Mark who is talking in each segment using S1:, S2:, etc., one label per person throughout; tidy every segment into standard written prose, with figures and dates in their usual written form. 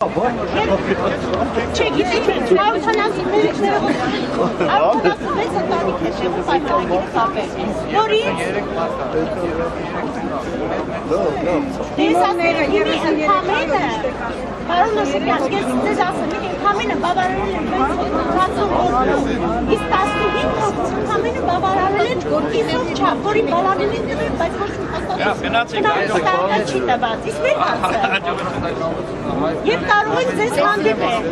S1: Check it out. Now it's an answer. Կարող եք ձեզ հանդիպել։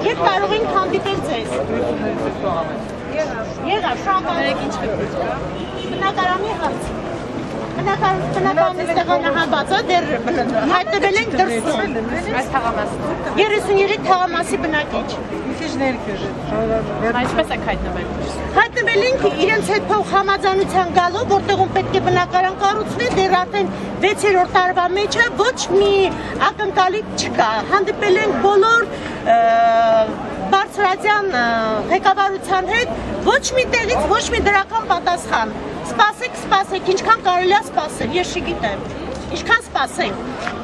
S1: Եվ կարող ենք հանդիպել ձեզ։ Եղավ, շահկարեք ինչ բնակարանի հարց։ Բնակարանի ստեղանահանված է, դեռ հայտնվել ենք դրսում։ Այս թաղամասը։ 33 թաղամասի բնակիչ։ Այսպես եք հայտնվել։ Հայտնվել ենք իրենց հետ փող համաձայնության գալով, որտեղում պետք է բնակարան կառուցվի, դեռ արդեն 6-րդ տարվա մեջ է, ոչ մի ակնկալիք չկա։ Հանդիպել ենք բոլոր բարձրաստիճան ղեկավարության հետ, ոչ մի տեղից ոչ մի դրական պատասխան։ Սպասեք, ինչքան կարելի է սպասել, ես չգիտեմ։ Ինչքան սպասենք։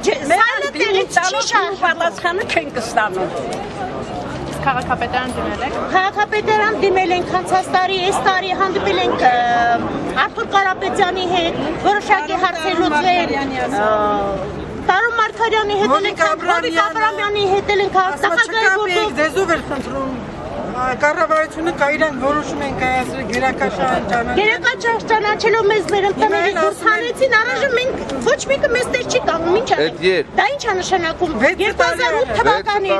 S1: Սայլը տեղից չի շահ
S2: պատասխանը չենք ստանում։ Քաղաքապետարան դիմել եք։
S1: Քաղաքապետարան դիմել ենք անցած տարի, այս տարի հանդիպել ենք Արթուր Կարապետյանի հետ, որոշակի հարցեր լուծել։ Տարոն Մարգարյանի հետ ենք, Հովիկ Աբրամյանի հետ ենք նախագահի գործով։
S3: Դեզով էր խնդրում։ Կառավարությունը կա իրանք որոշում են կայացրել գերակաշարժ ճանաչել։
S1: Գերակաշարժ ճանաչելով մեզ մեր ընտանիքից դուրս հանեցին, առայժմ մենք ոչ մեկը մեզ տեղ չի կանգնում, ինչ անենք։ Դա ինչ է նշանակում։ 2008 թվականից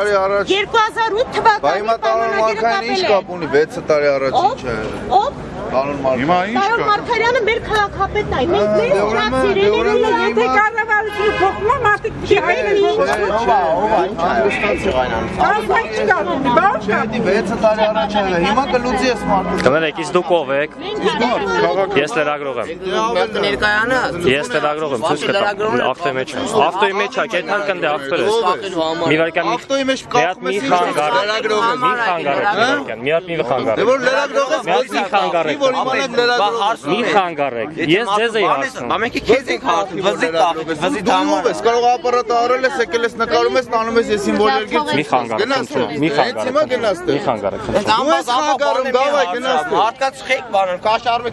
S1: 2008 թվականից
S4: կանոնագիրը ինչ կապ ունի 6 տարի առաջ ինչ է եղել։
S1: Ո՞վ։ Տարոն Մարգարյանը մեր քաղաքապետն է։ Մենք մեզ ծրացրել ենք,
S3: եթե կառավարությունը փոխվում է, մարդիկ չկայեն
S4: Հիմա կլուծի ես մարդու։
S5: Կներեք, իսկ դուք ով եք։ Ես լրագրող եմ։ Ես լրագրող եմ, ցույց կտամ։ Ավտոյի մեջ։ Ավտոյի մեջ է, կեթան կնդե ավտորը։ Մի վարքան
S4: ավտոյի մեջ կապում
S5: մի խանգար։ Մի խանգար։ Մի հատ մի խանգար։
S4: Դե որ լրագրող ես
S5: մի խանգար եք։ Մի խանգար եք։ Ես ձեզ էի հարցնում։
S4: Բա մենք քեզ ենք հարցնում, վզի համար ես կարող ապարատը առել ես, եկել ես նկարում ես, տանում ես ես սիմվոլ երկիր։
S5: Մի խանգար եք։ Մի խանգար եք։
S4: Հիմա գնաս դե։
S5: Մի խանգար եք։
S4: Դու ես խանգարում, դավայ գնաս դե։
S6: Հատկաց խեք բանան, կաշառվեք